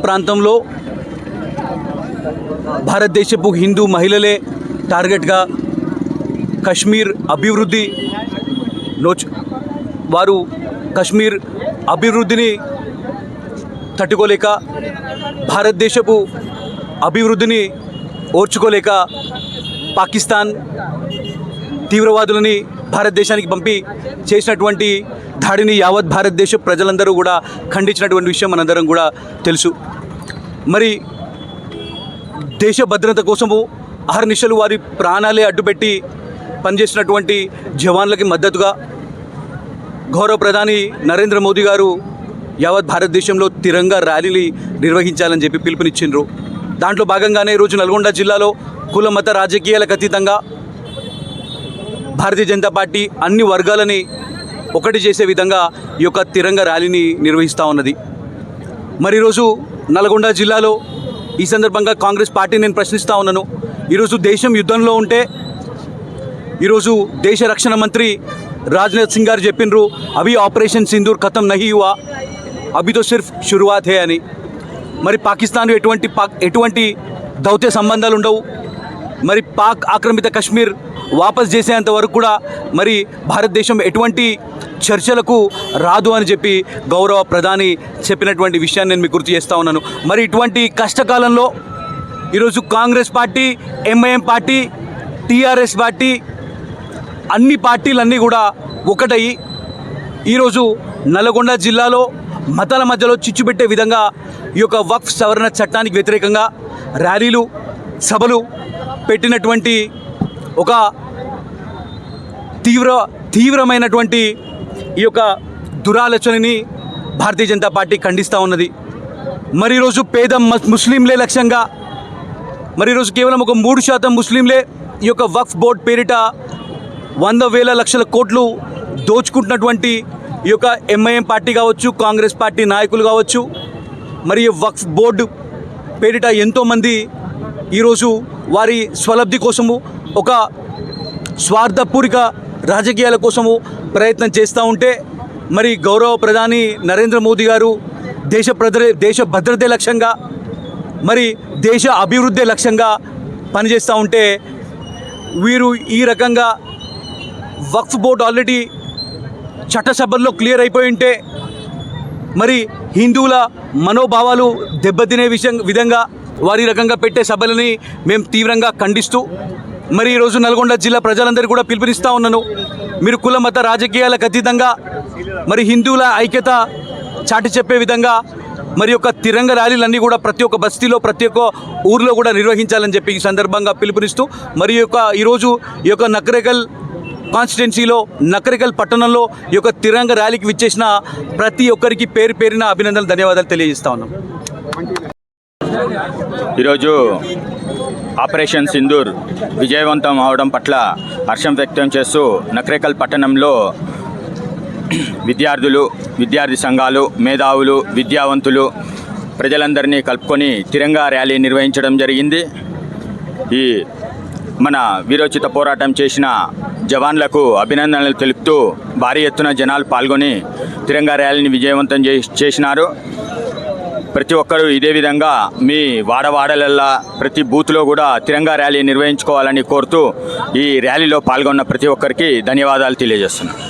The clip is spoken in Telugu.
ప్రాంతంలో భారతదేశపు హిందూ మహిళలే టార్గెట్గా కశ్మీర్ అభివృద్ధి వారు కశ్మీర్ అభివృద్ధిని తట్టుకోలేక భారతదేశపు అభివృద్ధిని ఓర్చుకోలేక పాకిస్తాన్ తీవ్రవాదులని భారతదేశానికి పంపి చేసినటువంటి దాడిని యావత్ భారతదేశ ప్రజలందరూ కూడా ఖండించినటువంటి విషయం మనందరం కూడా తెలుసు. మరి దేశ భద్రత కోసము అహర్నిశలు వారి ప్రాణాలే అడ్డుపెట్టి పనిచేసినటువంటి జవాన్లకి మద్దతుగా గౌరవ ప్రధాని నరేంద్ర మోదీ గారు యావత్ భారతదేశంలో తిరంగా ర్యాలీలు నిర్వహించాలని చెప్పి పిలుపునిచ్చిండ్రు. దాంట్లో భాగంగానే ఈరోజు నల్గొండ జిల్లాలో కుల మత రాజకీయాలకు అతీతంగా భారతీయ జనతా పార్టీ అన్ని వర్గాలని ఒకటి చేసే విధంగా ఈ యొక్క తిరంగా ర్యాలీని నిర్వహిస్తూ ఉన్నది. మరి ఈరోజు నల్గొండ జిల్లాలో ఈ సందర్భంగా కాంగ్రెస్ పార్టీని నేను ప్రశ్నిస్తూ ఉన్నాను. ఈరోజు దేశం యుద్ధంలో ఉంటే ఈరోజు దేశ రక్షణ మంత్రి రాజ్నాథ్ సింగ్ గారు చెప్పినారు, అవి ఆపరేషన్ సింధూర్ ఖతం నహీ హువా, అభితో సిర్ఫ్ షురువాత్ హే అని. మరి పాకిస్తాన్ ఎటువంటి దౌత్య సంబంధాలు ఉండవు. మరి పాక్ ఆక్రమిత కశ్మీర్ వాపస్ చేసేంత వరకు కూడా మరి భారతదేశం ఎటువంటి చర్చలకు రాదు అని చెప్పి గౌరవ ప్రధాని చెప్పినటువంటి విషయాన్ని నేను మీకు గుర్తు చేస్తూ ఉన్నాను. మరి ఇటువంటి కష్టకాలంలో ఈరోజు Congress party, MIM party, TRS party అన్ని పార్టీలన్నీ కూడా ఒకటయ్యి ఈరోజు నల్గొండ జిల్లాలో మతాల మధ్యలో చిచ్చు పెట్టే విధంగా ఈ యొక్క వక్ఫ్ సవరణ చట్టానికి వ్యతిరేకంగా ర్యాలీలు, సభలు పెట్టినటువంటి ఒక తీవ్రమైనటువంటి ఈ యొక్క దురాలోచనని భారతీయ జనతా పార్టీ ఖండిస్తూ ఉన్నది. మరి ఈరోజు పేద ముస్లింలే లక్ష్యంగా, మరి ఈరోజు కేవలం ఒక 3% ముస్లింలే ఈ యొక్క వక్ఫ్ బోర్డ్ పేరిట 100,000 లక్షల కోట్లు దోచుకుంటున్నటువంటి ఈ యొక్క ఎంఐఎం పార్టీ కావచ్చు, కాంగ్రెస్ పార్టీ నాయకులు కావచ్చు, మరి వక్ఫ్ బోర్డు పేరిట ఎంతోమంది ఈరోజు వారి స్వలబ్ధి కోసము, ఒక స్వార్థపూరిత రాజకీయాల కోసము ప్రయత్నం చేస్తూ ఉంటే, మరి గౌరవ ప్రధాని నరేంద్ర మోదీ గారు దేశ భద్రతే లక్ష్యంగా, మరి దేశ అభివృద్ధి లక్ష్యంగా పనిచేస్తూ ఉంటే వీరు ఈ రకంగా వక్ఫ్ బోర్డు ఆల్రెడీ చట్టసభల్లో క్లియర్ అయిపోయి ఉంటే మరి హిందువుల మనోభావాలు దెబ్బతినే విధంగా వారి రకంగా పెట్టే సభలని మేము తీవ్రంగా ఖండిస్తూ మరి ఈరోజు నల్గొండ జిల్లా ప్రజలందరూ కూడా పిలుపునిస్తూ ఉన్నాను. మీరు కుల మత రాజకీయాలకు అతీతంగా మరి హిందువుల ఐక్యత చాటి చెప్పే విధంగా మరి యొక్క తిరంగ ర్యాలీలన్నీ కూడా ప్రతి ఒక్క బస్తీలో, ప్రతి ఒక్క ఊర్లో కూడా నిర్వహించాలని చెప్పి ఈ సందర్భంగా పిలుపునిస్తూ మరి ఈరోజు ఈ యొక్క నకరేకల్ కాన్స్టిట్యున్సీలో, నకరేకల్ పట్టణంలో ఈ యొక్క తిరంగ ర్యాలీకి విచ్చేసిన ప్రతి ఒక్కరికి పేరు పేరిన అభినందనలు, ధన్యవాదాలు తెలియజేస్తా ఉన్నాం. ఈరోజు ఆపరేషన్ సింధూర్ విజయవంతం అవడం పట్ల హర్షం వ్యక్తం చేస్తూ నకరేకల్ పట్టణంలో విద్యార్థులు, విద్యార్థి సంఘాలు, మేధావులు, విద్యావంతులు ప్రజలందరినీ కలుపుకొని తిరంగా ర్యాలీ నిర్వహించడం జరిగింది. ఈ మన వీరోచిత పోరాటం చేసిన జవాన్లకు అభినందనలు తెలుపుతూ భారీ ఎత్తున జనాలు పాల్గొని తిరంగా ర్యాలీని విజయవంతం చేసినారు. ప్రతి ఒక్కరూ ఇదే విధంగా మీ వాడవాడలల్లా ప్రతి బూత్లో కూడా తిరంగా ర్యాలీ నిర్వహించుకోవాలని కోరుతూ ఈ ర్యాలీలో పాల్గొన్న ప్రతి ఒక్కరికి ధన్యవాదాలు తెలియజేస్తున్నాను.